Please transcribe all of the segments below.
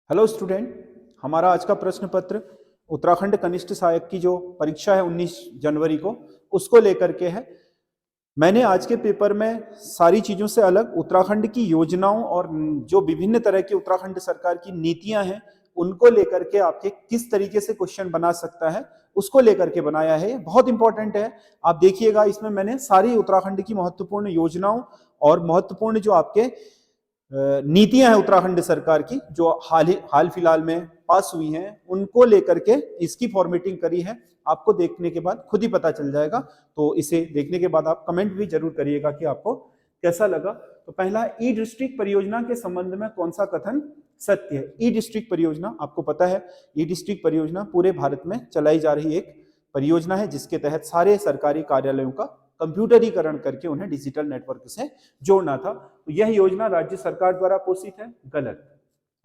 Hello student, हमारा आज का प्रश्न पत्र उत्तराखंड कनिष्ठ सहायक की जो परीक्षा है 19 जनवरी को उसको लेकर के है। मैंने आज के पेपर में सारी चीजों से अलग उत्तराखंड की योजनाओं और जो विभिन्न तरह की उत्तराखंड सरकार की नीतियां हैं उनको लेकर के आपके किस तरीके से क्वेश्चन बना सकता है उसको लेकर के बनाया है। बहुत इंपॉर्टेंट है, आप देखिएगा इसमें मैंने सारी उत्तराखंड की महत्वपूर्ण योजनाओं और महत्वपूर्ण जो आपके नीतियां हैं उत्तराखंड सरकार की जो हाल फिलहाल में पास हुई हैं उनको लेकर के इसकी फॉर्मेटिंग करी है। आपको देखने के बाद खुद ही पता चल जाएगा, तो इसे देखने के बाद आप कमेंट भी जरूर करिएगा कि आपको कैसा लगा। तो पहला, ई डिस्ट्रिक्ट परियोजना के संबंध में कौन सा कथन सत्य है? ई डिस्ट्रिक्ट परियोजना आपको पता है, ई डिस्ट्रिक्ट परियोजना पूरे भारत में चलाई जा रही एक परियोजना है जिसके तहत सारे सरकारी कार्यालयों का कंप्यूटरीकरण करके उन्हें डिजिटल नेटवर्क से जोड़ना था। तो यह योजना राज्य सरकार द्वारा पोषित है। गलत,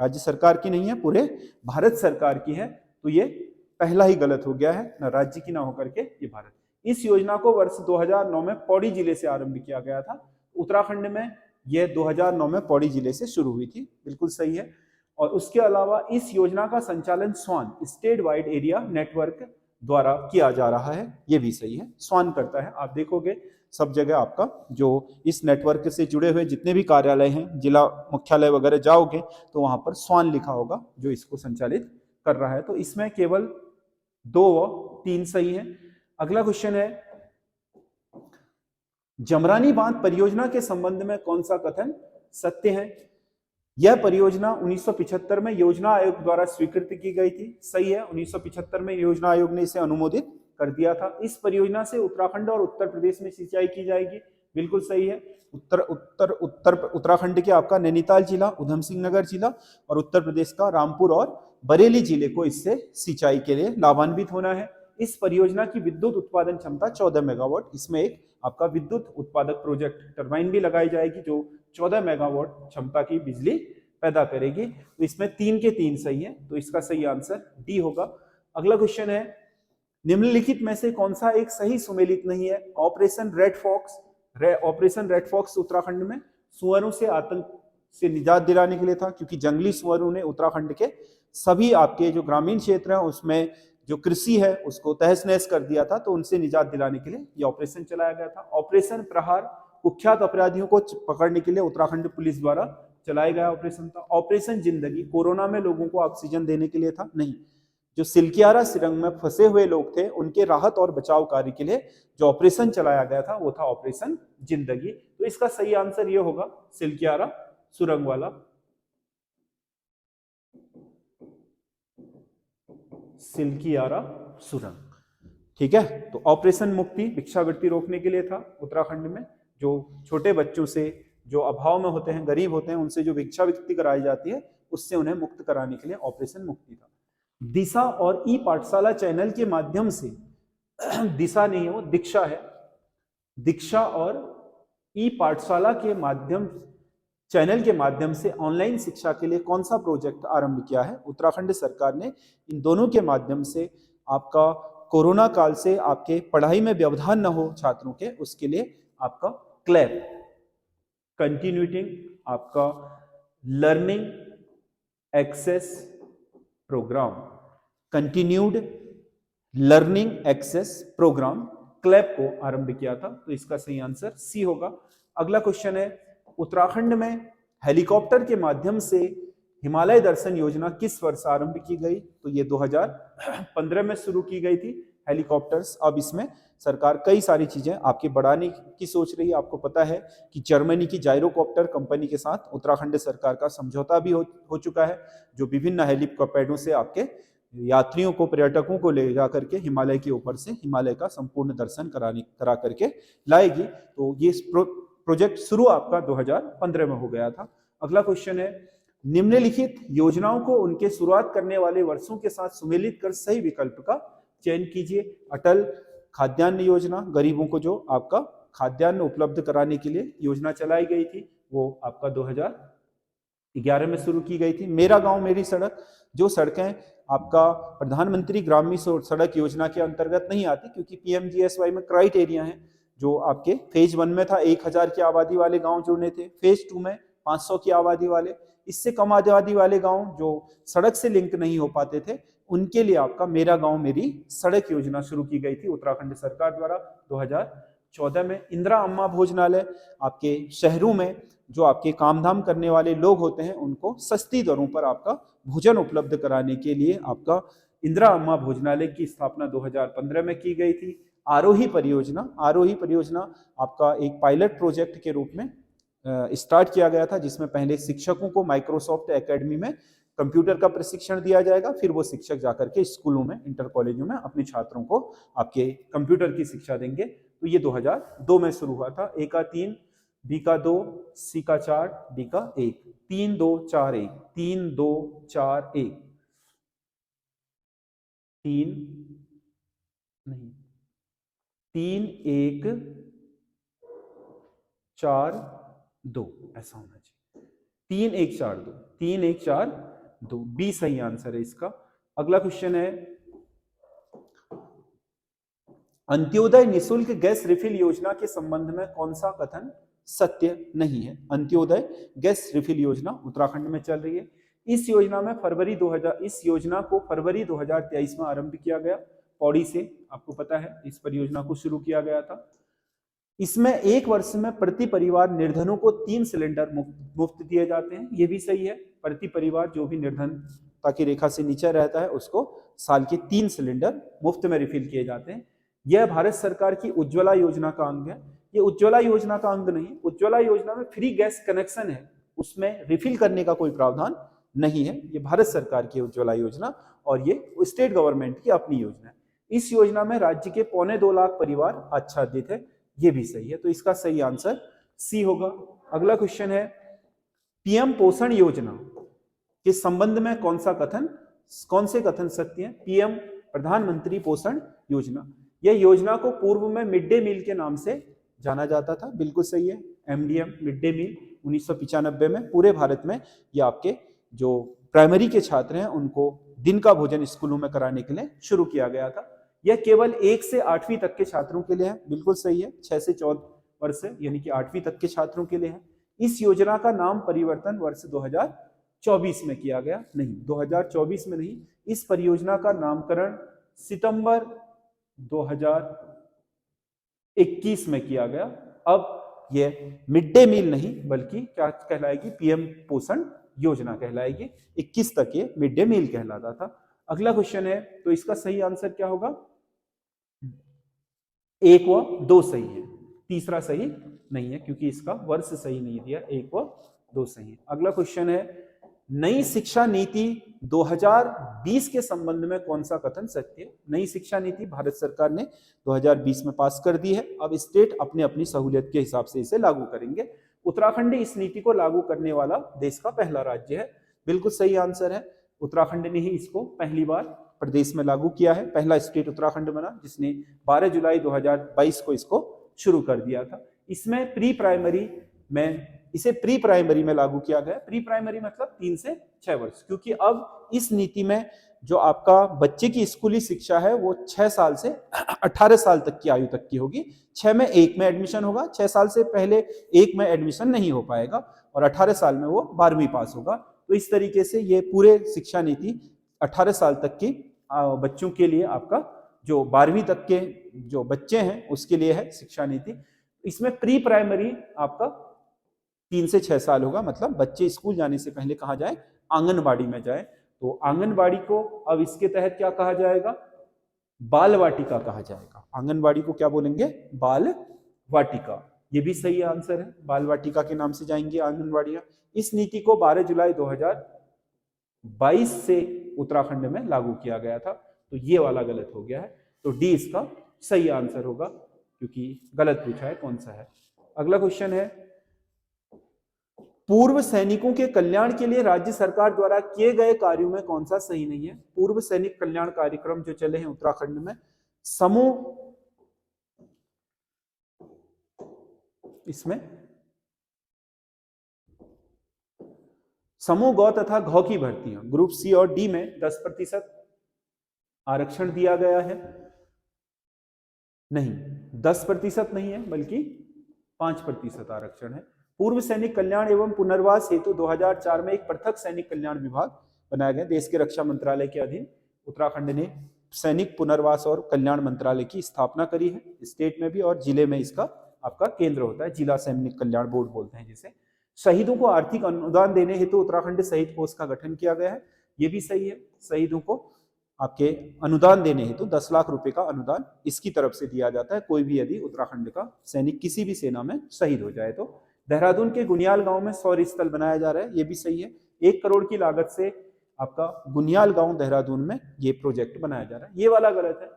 राज्य सरकार की नहीं है, पूरे भारत सरकार की है। तो ये पहला ही गलत हो गया है, ना राज्य की ना होकर के ये भारत। इस योजना को वर्ष 2009 में पौड़ी जिले से आरंभ किया गया था। उत्तराखंड में यह 2009 में पौड़ी जिले से शुरू हुई थी, बिल्कुल सही है। और उसके अलावा इस योजना का संचालन स्वान स्टेट वाइड एरिया नेटवर्क द्वारा किया जा रहा है, ये भी सही है, स्वान करता है। आप देखोगे सब जगह आपका जो इस नेटवर्क से जुड़े हुए जितने भी कार्यालय हैं, जिला मुख्यालय वगैरह जाओगे तो वहां पर स्वान लिखा होगा जो इसको संचालित कर रहा है। तो इसमें केवल 2 व 3 सही है। अगला क्वेश्चन है, जमरानी बांध परियोजना के संबंध में कौन सा कथन सत्य है? यह परियोजना 1975 में योजना आयोग द्वारा स्वीकृत की गई थी। सही है, 1975 में योजना आयोग ने इसे अनुमोदित कर दिया था। इस परियोजना से उत्तराखंड और उत्तर प्रदेश में सिंचाई की जाएगी, बिल्कुल सही है। उत्तराखंड के आपका नैनीताल जिला, उधम सिंह नगर जिला और उत्तर प्रदेश का रामपुर और बरेली जिले को इससे सिंचाई के लिए लाभान्वित होना है। इस परियोजना की विद्युत उत्पादन क्षमता 14 मेगावाट। इसमें एक आपका विद्युत उत्पादक प्रोजेक्ट टरबाइन भी लगाई जाएगी जो 14 मेगावाट क्षमता की बिजली पैदा करेगी। तो इसमें 3 के 3 सही है, तो इसका सही आंसर डी होगा। अगला क्वेश्चन है, निम्नलिखित में से कौन सा एक सही सुमेलित नहीं है? Operation red fox. Operation red fox Uttarakhand में सुअरों से आतंक से निजात दिलाने के लिए था, क्योंकि जंगली सुअरों ने उत्तराखंड के सभी आपके जो ग्रामीण क्षेत्र हैं उसमें जो कृषि है उसको तहस नहस कर दिया था, तो उनसे निजात दिलाने के लिए ये ऑपरेशन चलाया गया था। ऑपरेशन प्रहार कुख्यात अपराधियों को पकड़ने के लिए उत्तराखंड पुलिस द्वारा चलाया गया ऑपरेशन था। ऑपरेशन जिंदगी कोरोना में लोगों को ऑक्सीजन देने के लिए था, नहीं। जो सिलकियारा सुरंग में फंसे हुए लोग थे उनके राहत और बचाव कार्य के लिए जो ऑपरेशन चलाया गया था वो था ऑपरेशन जिंदगी। तो इसका सही आंसर ये होगा, सिलकियारा सुरंग वाला। सिलकियारा सुरंग, ठीक है। तो ऑपरेशन मुक्ति भिक्षावृत्ति रोकने के लिए था उत्तराखंड में। जो छोटे बच्चों से जो अभाव में होते हैं, गरीब होते हैं, उनसे जो भिक्षावृत्ति कराई जाती है उससे उन्हें मुक्त कराने के लिए ऑपरेशन मुक्ति था। दिशा और ई पाठशाला चैनल के माध्यम से दिशा नहीं है, वो दीक्षा है। दीक्षा और ई पाठशाला के माध्यम चैनल के माध्यम से ऑनलाइन शिक्षा के लिए कौन सा प्रोजेक्ट आरंभ किया है? उत्तराखंड सरकार ने इन दोनों के माध्यम से आपका कोरोना काल से आपके पढ़ाई में व्यवधान न हो छात्रों के, उसके लिए आपका क्लैप कंटिन्यूटिंग आपका learning access program, continued learning access program CLAP को आरंभ किया था। तो इसका सही आंसर सी होगा। अगला क्वेश्चन है, उत्तराखंड में हेलीकॉप्टर के माध्यम से हिमालय दर्शन योजना किस वर्ष आरंभ की गई? तो ये 2015 में शुरू की गई थी हेलीकॉप्टर्स। अब इसमें सरकार कई सारी चीजें आपकी बढ़ाने की सोच रही है। आपको पता है कि जर्मनी की जायरोकॉप्टर कंपनी के साथ उत्तराखंड सरकार का समझौता भी हो चुका है, जो विभिन्न हेलीकॉप्टरों से आपके यात्रियों को, पर्यटकों को ले जा करके हिमालय के ऊपर से हिमालय का संपूर्ण दर्शन करा करके लाएगी। तो ये प्रोजेक्ट शुरू आपका 2015 में हो गया था। अगला क्वेश्चन है, निम्नलिखित योजनाओं को उनके शुरुआत करने वाले वर्षों के साथ सुमेलित कर सही विकल्प का चयन कीजिए। अटल खाद्यान्न योजना, गरीबों को जो आपका खाद्यान्न उपलब्ध कराने के लिए योजना चलाई गई थी, वो आपका 2011 में शुरू की गई थी। मेरा गांव मेरी सड़क, जो सड़कें आपका प्रधानमंत्री ग्रामीण सड़क योजना के अंतर्गत नहीं आती, क्योंकि पीएमजीएसवाई में क्राइटेरिया है। जो आपके फेज 1 में था 1000 की आबादी वाले गांव जुड़ने थे, फेज 2 में 500 की आबादी वाले। इससे कम आबादी वाले गांव जो सड़क से लिंक नहीं हो पाते थे, उनके लिए आपका मेरा गांव मेरी सड़क योजना शुरू की गई थी उत्तराखंड सरकार द्वारा 2014 में। इंदिरा अम्मा भोजनालय, आपके शहरों में जो आपके काम धाम करने वाले लोग होते हैं उनको सस्ती दरों पर आपका भोजन उपलब्ध कराने के लिए आपका इंदिरा अम्मा भोजनालय की स्थापना 2015 में की गई थी। आरोही परियोजना आपका एक पायलट प्रोजेक्ट के रूप में स्टार्ट किया गया था, जिसमें पहले शिक्षकों को माइक्रोसॉफ्ट एकेडमी में कंप्यूटर का प्रशिक्षण दिया जाएगा, फिर वो शिक्षक जाकर के स्कूलों में, इंटर कॉलेजों में अपने छात्रों को आपके कंप्यूटर की शिक्षा देंगे। तो ये 2002 में शुरू हुआ था। ए का 3, बी का 2, सी का 4, डी का 1, 3 2 4 1, 3 2 4 1, 3 नहीं 3 1 4 2 ऐसा होना चाहिए। 3 1 4 2, 3 1 4 2, बी सही आंसर है इसका। अगला क्वेश्चन है, अंत्योदय निशुल्क गैस रिफिल योजना के संबंध में कौन सा कथन सत्य नहीं है? अंत्योदय गैस रिफिल योजना उत्तराखंड में चल रही है। इस योजना को फरवरी 2023 में आरंभ किया गया, पौड़ी से, आपको पता है इस परियोजना को शुरू किया गया था। इसमें एक वर्ष में प्रति परिवार निर्धनों को 3 सिलेंडर मुफ्त दिए जाते हैं। ये भी सही है, प्रति परिवार जो भी निर्धनता की रेखा से नीचे रहता है उसको साल के 3 सिलेंडर मुफ्त में रिफिल किए जाते हैं। यह भारत सरकार की उज्ज्वला योजना का अंग है। ये उज्ज्वला योजना का अंग नहीं, उज्ज्वला योजना में फ्री गैस कनेक्शन है, उसमें रिफिल करने का कोई प्रावधान नहीं है। ये भारत सरकार की उज्ज्वला योजना और ये स्टेट गवर्नमेंट की अपनी योजना है। इस योजना में राज्य के 2.25 लाख परिवार आच्छादित है। ये भी सही है, तो इसका सही आंसर सी होगा। अगला क्वेश्चन है, पीएम पोषण योजना के संबंध में कौन से कथन सत्य हैं? पीएम प्रधानमंत्री पोषण योजना, यह योजना को पूर्व में मिड डे मील के नाम से जाना जाता था, बिल्कुल सही है। एमडीएम मिड डे मील 1995 में पूरे भारत में ये आपके जो प्राइमरी के छात्र हैं उनको दिन का भोजन स्कूलों में कराने के लिए शुरू किया गया था। यह केवल 1 से 8वीं तक के छात्रों के लिए है, बिल्कुल सही है। 6 से 14 वर्ष यानी कि 8वीं तक के छात्रों के लिए है। इस योजना का नाम परिवर्तन वर्ष 2024 में किया गया, नहीं 2024 में नहीं, इस परियोजना का नामकरण सितंबर 2021 में किया गया। अब यह मिड डे मील नहीं बल्कि क्या कहलाएगी? पीएम पोषण योजना कहलाएगी। 21 तक ये मिड डे मील कहलाता था। अगला क्वेश्चन है, तो इसका सही आंसर क्या होगा? 1 व 2 सही है, तीसरा सही नहीं है क्योंकि इसका वर्ष सही नहीं दिया। 1 व 2 सही है। अगला क्वेश्चन है, नई शिक्षा नीति 2020 के संबंध में कौन सा कथन सत्य है? नई शिक्षा नीति भारत सरकार ने 2020 में पास कर दी है। अब स्टेट अपने अपनी सहूलियत के हिसाब से इसे लागू करेंगे। उत्तराखंड इस नीति को लागू करने वाला देश का पहला राज्य है, बिल्कुल सही आंसर है। उत्तराखंड ने ही इसको पहली बार प्रदेश में लागू किया है। पहला स्टेट उत्तराखंड बना जिसने 12 जुलाई 2022 को इसको शुरू कर दिया था। इसमें प्री प्राइमरी में लागू किया गया। प्री प्राइमरी मतलब 3 से 6 वर्ष, क्योंकि अब इस नीति में जो आपका बच्चे की स्कूली शिक्षा है वो 6 साल से 18 साल तक की आयु तक की होगी। 6 में 1 में एडमिशन होगा, 6 साल से पहले 1 में एडमिशन नहीं हो पाएगा और 18 साल में वो 12वीं पास होगा। तो इस तरीके से ये पूरे शिक्षा नीति 18 साल तक की बच्चों के लिए, आपका जो 12वीं तक के जो बच्चे हैं उसके लिए है शिक्षा नीति। इसमें प्री प्राइमरी आपका 3 से 6 साल होगा, मतलब बच्चे स्कूल जाने से पहले कहाँ जाए? आंगनबाड़ी में जाए। तो आंगनबाड़ी को अब इसके तहत क्या कहा जाएगा? बाल वाटिका कहा जाएगा। आंगनबाड़ी को क्या बोलेंगे? बाल वाटिका। ये भी सही आंसर है, बाल वाटिका के नाम से जाएंगी आंगनबाड़ियां। इस नीति को 12 जुलाई 2022 से उत्तराखंड में लागू किया गया था। तो ये वाला गलत हो गया है, तो डी इसका सही आंसर होगा क्योंकि गलत पूछा है कौन सा है। अगला क्वेश्चन है, पूर्व सैनिकों के कल्याण के लिए राज्य सरकार द्वारा किए गए कार्यों में कौन सा सही नहीं है? पूर्व सैनिक कल्याण कार्यक्रम जो चले हैं उत्तराखंड में, समूह गौ तथा घौ की भर्तियां ग्रुप सी और डी में 10% आरक्षण दिया गया है। नहीं, 10% नहीं है बल्कि 5% आरक्षण है। पूर्व सैनिक कल्याण एवं पुनर्वास हेतु 2004 में एक पृथक सैनिक कल्याण विभाग बनाया गया। देश के रक्षा मंत्रालय के अधीन उत्तराखंड ने सैनिक पुनर्वास और कल्याण मंत्रालय की स्थापना करी है। स्टेट में भी और जिले में इसका आपका केंद्र होता है, जिला सैनिक कल्याण बोर्ड बोलते हैं जिसे। शहीदों को आर्थिक अनुदान देने हेतु उत्तराखंड शहीद कोष का गठन किया गया है। ये भी सही है। शहीदों को आपके अनुदान देने हेतु 10 लाख रुपए का अनुदान इसकी तरफ से दिया जाता है, कोई भी यदि उत्तराखंड का सैनिक किसी भी सेना में शहीद हो जाए तो। देहरादून के गुनियाल गांव में सौर स्थल बनाया जा रहा है, ये भी सही है। 1 करोड़ की लागत से आपका गुनियाल गांव देहरादून में ये प्रोजेक्ट बनाया जा रहा है। ये वाला गलत है,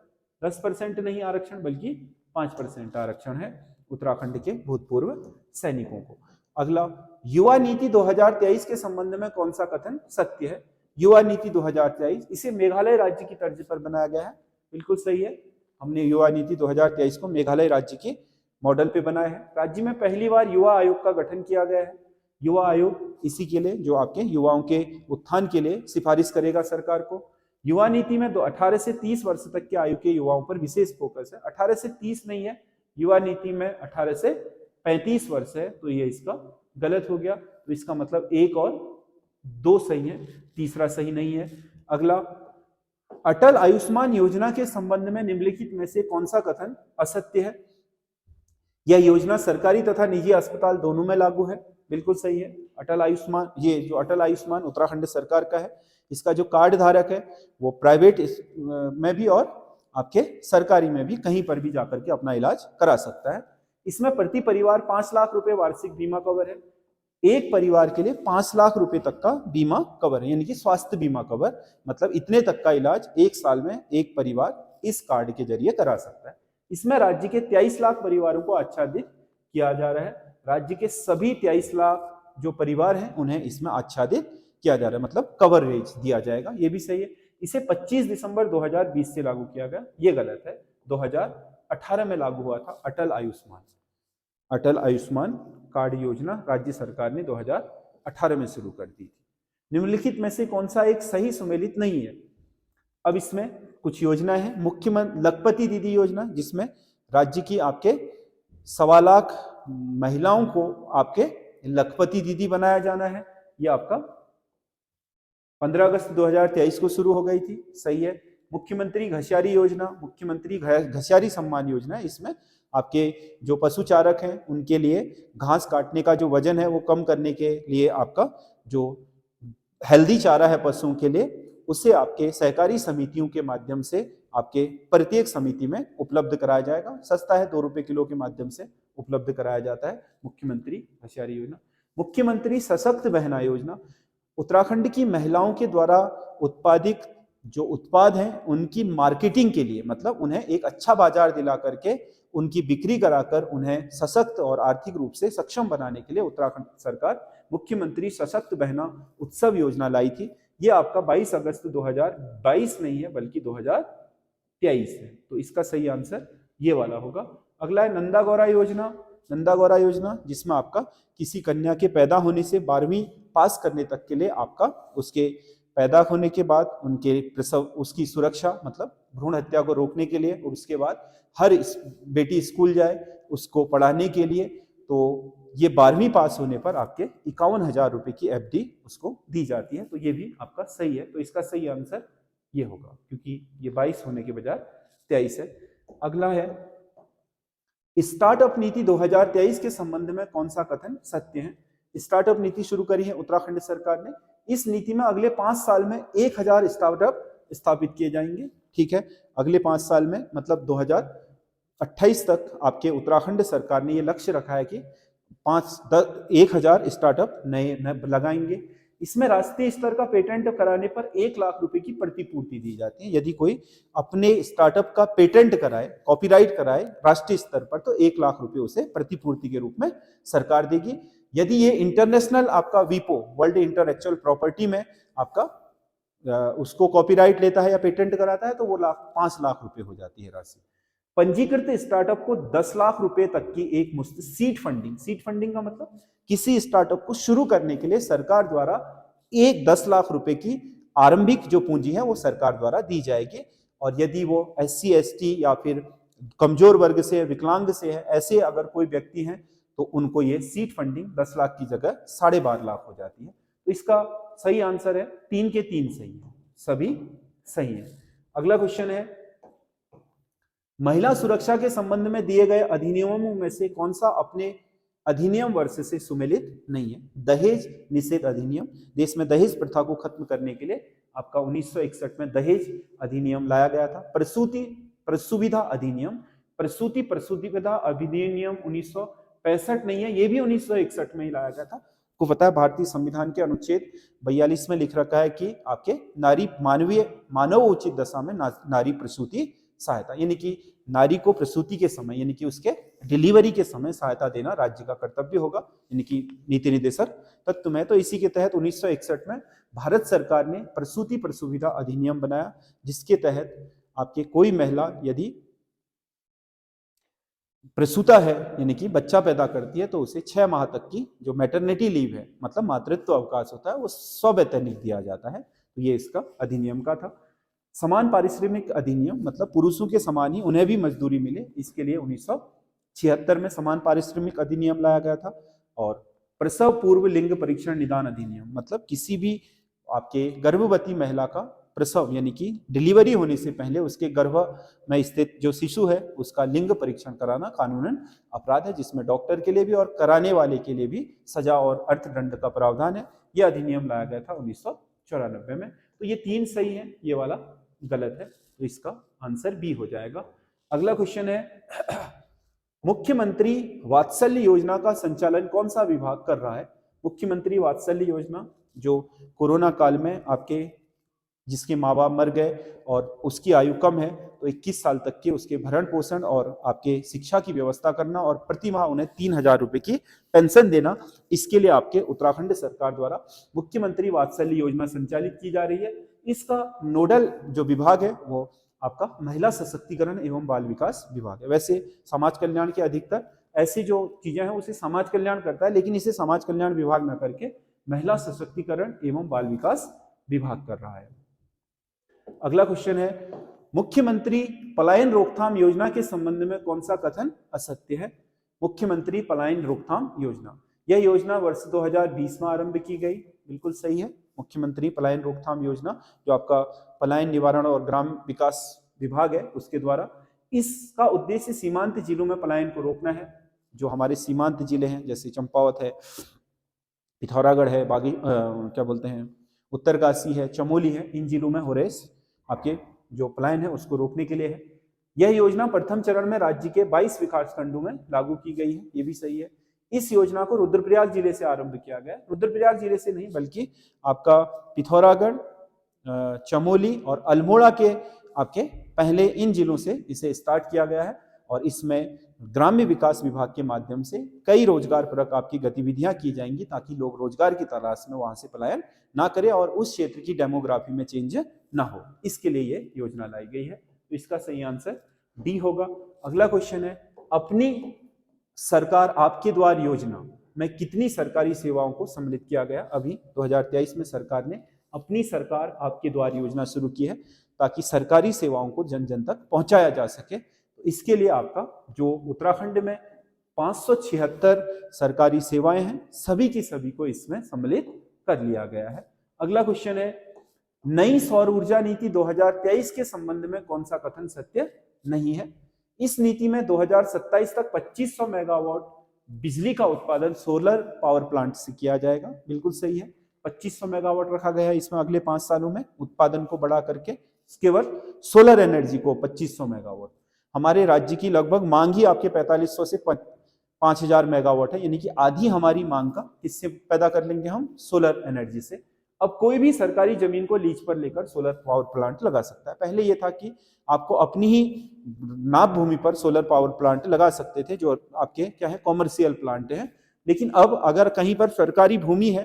10% नहीं आरक्षण बल्कि 5% आरक्षण है उत्तराखंड के भूतपूर्व सैनिकों को। अगला, युवा नीति 2023 के संबंध में कौन सा कथन सत्य है? युवा नीति 2023 इसे मेघालय राज्य की तर्ज पर बनाया गया है, बिल्कुल सही है। हमने युवा नीति 2023 को मेघालय राज्य के मॉडल पे बनाया है। राज्य में पहली बार युवा आयोग का गठन किया गया है। युवा आयोग इसी के लिए जो आपके युवाओं के उत्थान के लिए सिफारिश करेगा सरकार को। युवा नीति में 18 से 30 वर्ष तक के आयु के युवाओं पर विशेष फोकस है। 18 से 30 नहीं है, युवा नीति में 18 से 35 वर्ष है, तो ये इसका गलत हो गया। तो इसका मतलब 1 और 2 सही है, तीसरा सही नहीं है। अगला, अटल आयुष्मान योजना के संबंध में निम्नलिखित में से कौन सा कथन असत्य है? यह योजना सरकारी तथा निजी अस्पताल दोनों में लागू है, बिल्कुल सही है। अटल आयुष्मान, ये जो अटल आयुष्मान उत्तराखंड सरकार का है, इसका जो कार्ड धारक है वो प्राइवेट में भी और आपके सरकारी में भी कहीं पर भी जाकर के अपना इलाज करा सकता है। इसमें प्रति परिवार 5 लाख रुपए वार्षिक बीमा कवर है। एक परिवार के लिए 5 लाख रुपए तक का बीमा कवर है, यानी कि स्वास्थ्य बीमा कवर, मतलब इतने तक का इलाज 1 साल में एक परिवार इस कार्ड के जरिए करा सकता है। इसमें राज्य के 23 लाख परिवारों को आच्छादित किया जा रहा है। राज्य के सभी 23 लाख जो परिवार हैं उन्हें इसमें आच्छादित किया जा रहा है, मतलब कवरेज दिया जाएगा, ये भी सही है। इसे 25 दिसंबर 2020 से लागू किया गया, ये गलत है। 2018 में लागू हुआ था अटल आयुष्मान कार्ड योजना राज्य सरकार ने 2018 में शुरू कर दी थी। निम्नलिखित में से कौन सा एक सही सुमेलित नहीं है? अब इसमें कुछ योजना है। मुख्यमंत्री लखपति दीदी योजना, जिसमें राज्य की आपके 1.25 लाख महिलाओं को आपके लखपति दीदी बनाया जाना है। ये आपका 15 अगस्त 2023 को शुरू हो गई थी, सही है। मुख्यमंत्री घसियारी योजना, मुख्यमंत्री घसियारी सम्मान योजना, इसमें आपके जो पशु चारक हैं उनके लिए घास काटने का जो वजन है वो कम करने के लिए आपका जो हेल्दी चारा है पशुओं के लिए, उसे आपके सहकारी समितियों के माध्यम से आपके प्रत्येक समिति में उपलब्ध कराया जाएगा। सस्ता है, 2 रुपए किलो के माध्यम से उपलब्ध कराया जाता है मुख्यमंत्री घसियारी योजना। मुख्यमंत्री सशक्त बहना योजना, उत्तराखंड की महिलाओं के द्वारा उत्पादित जो उत्पाद हैं उनकी मार्केटिंग के लिए, मतलब उन्हें एक अच्छा बाजार दिला करके उनकी बिक्री कराकर उन्हें सशक्त और आर्थिक रूप से सक्षम बनाने के लिए उत्तराखंड सरकार मुख्यमंत्री सशक्त बहना उत्सव योजना लाई थी। ये आपका 22 अगस्त 2022 नहीं है बल्कि 2023 है, तो इसका सही आंसर ये वाला होगा। अगला है नंदा गौरा योजना। नंदा गौरा योजना जिसमें आपका किसी कन्या के पैदा होने से 12वीं पास करने तक के लिए आपका उसके पैदा होने के बाद उनके प्रसव, उसकी सुरक्षा, मतलब भ्रूण हत्या को रोकने के लिए, और उसके बाद हर बेटी स्कूल जाए उसको पढ़ाने के लिए, तो ये 12वीं पास होने पर आपके 51,000 रुपए की FD उसको दी जाती है, तो ये भी आपका सही है। तो इसका सही आंसर ये होगा, क्योंकि ये 22 होने के बजाय 23 है। अगला है स्टार्टअप नीति 2023 के संबंध में कौन सा कथन सत्य है? स्टार्टअप नीति शुरू करी है उत्तराखंड सरकार ने। इस नीति में अगले 5 साल में 1000 स्टार्टअप स्थापित किए जाएंगे, ठीक है। अगले 5 साल में मतलब 2028 तक आपके उत्तराखंड सरकार ने ये लक्ष्य रखा है कि 1000 स्टार्टअप नए लगाएंगे। इसमें राष्ट्रीय स्तर का पेटेंट कराने पर 1 लाख रुपए की प्रतिपूर्ति दी जाती है। यदि कोई अपने स्टार्टअप का पेटेंट कराए, कॉपीराइट कराए राष्ट्रीय स्तर पर, तो 1 लाख रुपए उसे प्रतिपूर्ति के रूप में सरकार देगी। यदि ये इंटरनेशनल आपका वीपो, वर्ल्ड इंटेलेक्चुअल प्रॉपर्टी में आपका उसको कॉपीराइट लेता है या पेटेंट कराता है, तो वो 5 लाख रुपए हो जाती है राशि। पंजीकृत स्टार्टअप को 10 लाख रुपए तक की एक मुफ्त सीड फंडिंग का मतलब किसी स्टार्टअप को शुरू करने के लिए सरकार द्वारा 10 लाख रुपए की आरंभिक जो पूंजी है वो सरकार द्वारा दी जाएगी। और यदि वो SC ST या फिर कमजोर वर्ग से, विकलांग से है, ऐसे अगर कोई व्यक्ति हैं तो उनको ये सीट फंडिंग 10 लाख की जगह 12.5 लाख हो जाती है। तो इसका सही आंसर है 3 के 3 सही है, सभी सही है। अगला क्वेश्चन है, महिला सुरक्षा के संबंध में दिए गए अधिनियमों में से कौन सा अपने अधिनियम वर्ष से सुमेलित नहीं है? दहेज निषेध अधिनियम, देश में दहेज प्रथा को खत्म करने के लिए आपका 1961 में दहेज अधिनियम लाया गया था। प्रसूविधा अधिनियम, प्रसूतिविधा अधिनियम 1965 नहीं है, ये भी 1961 में ही लाया गया था। को पता है भारतीय संविधान के अनुच्छेद 42 में लिख रखा है कि आपके नारी मानव उचित दशा में नारी प्रसूति सहायता, यानी कि नारी को प्रसूति के समय यानी कि उसके डिलीवरी के समय सहायता देना राज्य का कर्तव्य होगा, यानी कि नीति निर्देशक तत्व में। तो इसी के तहत 1961 में भारत सरकार ने प्रसूविधा अधिनियम बनाया, जिसके तहत आपके कोई महिला यदि प्रसूता है यानी कि बच्चा पैदा करती है तो उसे 6 माह तक की जो मैटरनिटी लीव है, मतलब मातृत्व अवकाश होता है, वो स्ववैतनिक दिया जाता है। तो ये इसका अधिनियम का था। समान पारिश्रमिक अधिनियम, मतलब पुरुषों के समान ही उन्हें भी मजदूरी मिले, इसके लिए 1976 में समान पारिश्रमिक अधिनियम लाया गया था। और प्रसव पूर्व लिंग परीक्षण निदान अधिनियम, मतलब किसी भी आपके गर्भवती महिला का प्रसव यानी कि डिलीवरी होने से पहले उसके गर्भ में स्थित जो शिशु है उसका लिंग परीक्षण कराना कानूनन अपराध है, जिसमें डॉक्टर के लिए भी और कराने वाले के लिए भी सजा और अर्थदंड का प्रावधान है। यह अधिनियम लाया गया था 1994 में। तो ये 3 सही है, ये वाला गलत है, तो इसका आंसर बी हो जाएगा। अगला क्वेश्चन है, मुख्यमंत्री वात्सल्य योजना का संचालन कौन सा विभाग कर रहा है? मुख्यमंत्री वात्सल्य योजना जो कोरोना काल में आपके जिसके माँ बाप मर गए और उसकी आयु कम है तो 21 साल तक के उसके भरण पोषण और आपके शिक्षा की व्यवस्था करना और प्रति माह उन्हें 3,000 रुपए की पेंशन देना, इसके लिए आपके उत्तराखंड सरकार द्वारा मुख्यमंत्री वात्सल्य योजना संचालित की जा रही है। इसका नोडल जो विभाग है वो आपका महिला सशक्तिकरण एवं बाल विकास विभाग है। वैसे समाज कल्याण के अधिकतर ऐसी जो चीजें हैं उसे समाज कल्याण करता है, लेकिन इसे समाज कल्याण विभाग न करके महिला सशक्तिकरण एवं बाल विकास विभाग कर रहा है। अगला क्वेश्चन है, मुख्यमंत्री पलायन रोकथाम योजना के संबंध में कौन सा कथन असत्य है? मुख्यमंत्री पलायन रोकथाम योजना, यह योजना वर्ष 2020 में आरंभ की गई, बिल्कुल सही है। मुख्यमंत्री पलायन रोकथाम योजना जो आपका पलायन निवारण और ग्राम विकास विभाग है उसके द्वारा, इसका उद्देश्य सीमांत जिलों में पलायन को रोकना है। जो हमारे सीमांत जिले हैं जैसे चंपावत है, पिथौरागढ़ है, क्या बोलते हैं उत्तरकाशी है, चमोली है, इन जिलों में हो रहे आपके जो पलायन है उसको रोकने के लिए है। यह योजना प्रथम चरण में राज्य के 22 विकास खंडों में लागू की गई है, ये भी सही है। इस योजना को रुद्रप्रयाग जिले से आरंभ किया गया, रुद्रप्रयाग जिले से नहीं बल्कि आपका पिथौरागढ़, चमोली और अल्मोड़ा के आपके पहले इन जिलों से इसे स्टार्ट किया गया है। और इसमें ग्राम्य विकास विभाग के माध्यम से कई रोजगार परक आपकी गतिविधियां की जाएंगी ताकि लोग रोजगार की तलाश में वहां से पलायन ना करें और उस क्षेत्र की डेमोग्राफी में चेंज ना हो, इसके लिए ये योजना लाई गई है। तो इसका सही आंसर डी होगा। अगला क्वेश्चन है, अपनी सरकार आपके द्वार योजना में कितनी सरकारी सेवाओं को सम्मिलित किया गया? अभी 2023 में सरकार ने अपनी सरकार आपके द्वार योजना शुरू की है ताकि सरकारी सेवाओं को जन जन तक पहुंचाया जा सके। तो इसके लिए आपका जो उत्तराखंड में 576 सरकारी सेवाएं हैं सभी की सभी को इसमें सम्मिलित कर लिया गया है। अगला क्वेश्चन है, नई सौर ऊर्जा नीति 2023 के संबंध में कौन सा कथन सत्य नहीं है? इस नीति में 2027 तक 2500 मेगावाट बिजली का उत्पादन सोलर पावर प्लांट से किया जाएगा, बिल्कुल सही है। 2500 मेगावाट रखा गया है इसमें अगले 5 सालों में उत्पादन को बढ़ा करके, केवल सोलर एनर्जी को 2500 मेगावाट। हमारे राज्य की लगभग मांग ही आपके 4500 से 5000 मेगावाट है, यानी कि आधी हमारी मांग का किससे पैदा कर लेंगे हम? सोलर एनर्जी से। अब कोई भी सरकारी जमीन को लीज पर लेकर सोलर पावर प्लांट लगा सकता है। पहले यह था कि आपको अपनी ही नाप भूमि पर सोलर पावर प्लांट लगा सकते थे जो आपके क्या है कॉमर्शियल प्लांट है, लेकिन अब अगर कहीं पर सरकारी भूमि है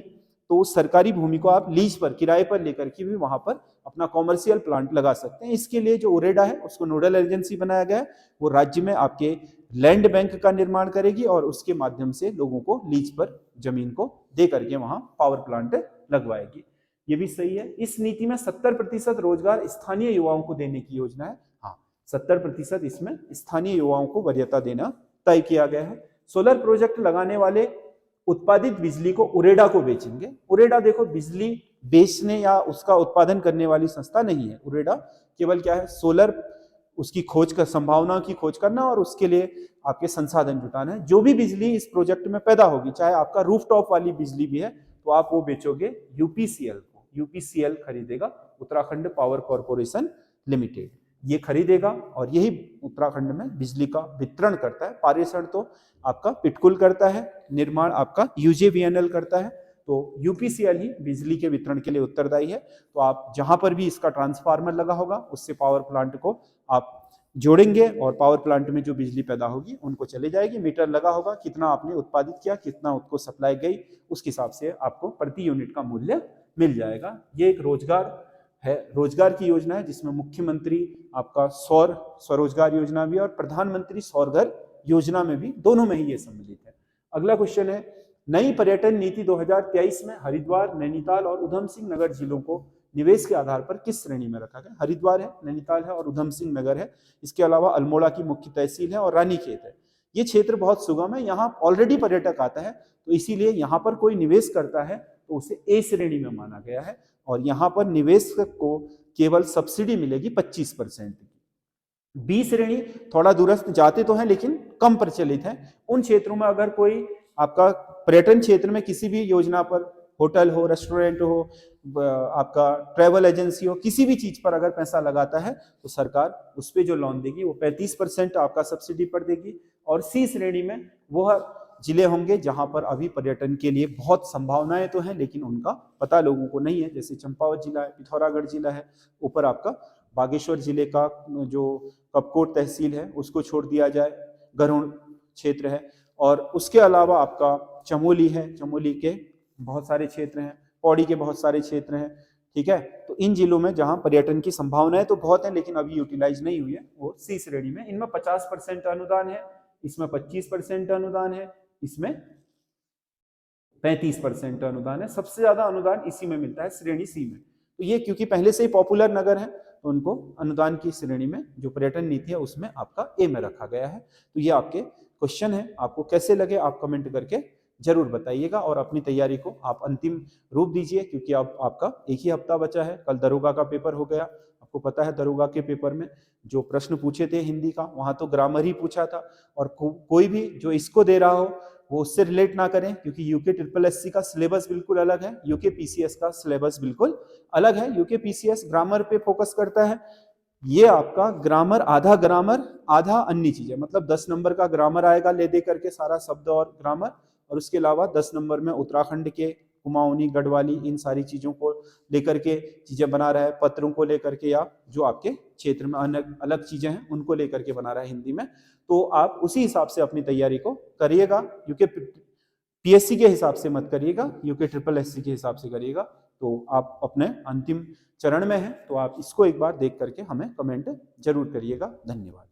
तो उस सरकारी भूमि को आप लीज पर किराए पर लेकर के भी वहां पर अपना कॉमर्शियल प्लांट लगा सकते हैं। इसके लिए जो उरेडा है उसको नोडल एजेंसी बनाया गया है, वो राज्य में आपके लैंड बैंक का निर्माण करेगी और उसके माध्यम से लोगों को लीज पर जमीन को दे करके वहां पावर प्लांट लगवाएगी। ये भी सही है। इस नीति में 70% रोजगार स्थानीय युवाओं को देने की योजना है। हाँ, 70% इसमें स्थानीय युवाओं को वरीयता देना तय किया गया है। सोलर प्रोजेक्ट लगाने वाले उत्पादित बिजली को उरेडा को बेचेंगे। उरेडा देखो बिजली बेचने या उसका उत्पादन करने वाली संस्था नहीं है। उरेडा केवल क्या है, सोलर उसकी खोज कर, संभावना की खोज करना और उसके लिए आपके संसाधन जुटाना है। जो भी बिजली इस प्रोजेक्ट में पैदा होगी, चाहे आपका रूफटॉप वाली बिजली भी है, तो आप वो बेचोगे यूपीसीएल को। यूपीसीएल खरीदेगा, उत्तराखंड पावर कॉर्पोरेशन लिमिटेड, ये खरीदेगा और यही उत्तराखंड में बिजली का वितरण करता है। पारेषण तो आपका पिटकुल करता है, निर्माण आपका यूजेवीएनएल करता है, तो यूपीसीएल ही बिजली के वितरण के लिए उत्तरदायी है। तो आप जहां पर भी इसका ट्रांसफार्मर लगा होगा, उससे पावर प्लांट को आप जोड़ेंगे और पावर प्लांट में जो बिजली पैदा होगी उनको चले जाएगी। मीटर लगा होगा, कितना आपने उत्पादित किया, कितना उसको सप्लाई गई, उस हिसाब से आपको प्रति यूनिट का मूल्य मिल जाएगा। ये एक रोजगार है, रोजगार की योजना है, जिसमें मुख्यमंत्री आपका सौर स्वरोजगार योजना भी और प्रधानमंत्री सौर घर योजना में भी, दोनों में ही ये सम्मिलित है। अगला क्वेश्चन है, नई पर्यटन नीति 2023 में हरिद्वार, नैनीताल और उधम सिंह नगर जिलों को निवेश के आधार पर किस श्रेणी में रखा गया? हरिद्वार है, नैनीताल है और उधम सिंह नगर है। इसके अलावा अल्मोड़ा की मुख्य तहसील है और रानीखेत है। ये क्षेत्र बहुत सुगम है, यहाँ ऑलरेडी पर्यटक आता है, तो इसीलिए यहाँ पर कोई निवेश करता है तो उसे ए श्रेणी में माना गया है। और यहाँ पर निवेशक को केवल सब्सिडी मिलेगी 25% की। बी श्रेणी थोड़ा दूरस्थ जाते तो हैं लेकिन कम प्रचलित है। उन क्षेत्रों में अगर कोई आपका पर्यटन क्षेत्र में किसी भी योजना पर, होटल हो, रेस्टोरेंट हो, आपका ट्रैवल एजेंसी हो, किसी भी चीज पर अगर पैसा लगाता है तो सरकार उस पर जो लोन देगी वो 35% आपका सब्सिडी पर देगी। और सी श्रेणी में वह जिले होंगे जहां पर अभी पर्यटन के लिए बहुत संभावनाएं तो हैं लेकिन उनका पता लोगों को नहीं है, जैसे चंपावत जिला है, पिथौरागढ़ जिला है, ऊपर आपका बागेश्वर जिले का जो कपकोट तहसील है उसको छोड़ दिया जाए, गरुड़ क्षेत्र है। और उसके अलावा आपका चमोली है, चमोली के बहुत सारे क्षेत्र हैं, पौड़ी के बहुत सारे क्षेत्र हैं, ठीक है। तो इन जिलों में जहां पर्यटन की संभावनाएं तो बहुत है लेकिन अभी यूटिलाइज नहीं हुई है, वो सी श्रेणी में। इनमें 50% अनुदान है, इसमें 25% अनुदान है, इसमें 35% अनुदान है। सबसे ज्यादा अनुदान इसी में मिलता है, श्रेणी सी में। तो ये क्योंकि पहले से ही पॉपुलर नगर है तो उनको अनुदान की श्रेणी में, जो पर्यटन नीति है उसमें आपका ए में रखा गया है। तो ये आपके क्वेश्चन है, आपको कैसे लगे आप कमेंट करके जरूर बताइएगा और अपनी तैयारी को आप अंतिम रूप दीजिए, क्योंकि अब आपका एक ही हफ्ता बचा है। कल दरोगा का पेपर हो गया, आपको पता है दरोगा के पेपर में जो प्रश्न पूछे थे हिंदी का, वहां तो ग्रामर ही पूछा था। और कोई भी जो इसको दे रहा हो वो उससे रिलेट ना करें, क्योंकि यूके SSSC का सिलेबस बिल्कुल अलग है, यूके PCS का सिलेबस बिल्कुल अलग है। यूके PCS ग्रामर पे फोकस करता है, ये आपका ग्रामर आधा अन्य चीजें, मतलब 10 नंबर का ग्रामर आएगा ले दे करके सारा शब्द और ग्रामर, और उसके अलावा 10 नंबर में उत्तराखंड के कुमाऊनी, गढ़वाली, इन सारी चीजों को लेकर के चीजें बना रहा है, पत्रों को लेकर के या जो आपके क्षेत्र में अलग चीजें हैं उनको लेकर के बना रहा है हिंदी में। तो आप उसी हिसाब से अपनी तैयारी को करिएगा, यूके PSC के हिसाब से मत करिएगा, यूके SSSC के हिसाब से करिएगा। तो आप अपने अंतिम चरण में हैं, तो आप इसको एक बार देख करके हमें कमेंट जरूर करिएगा। धन्यवाद।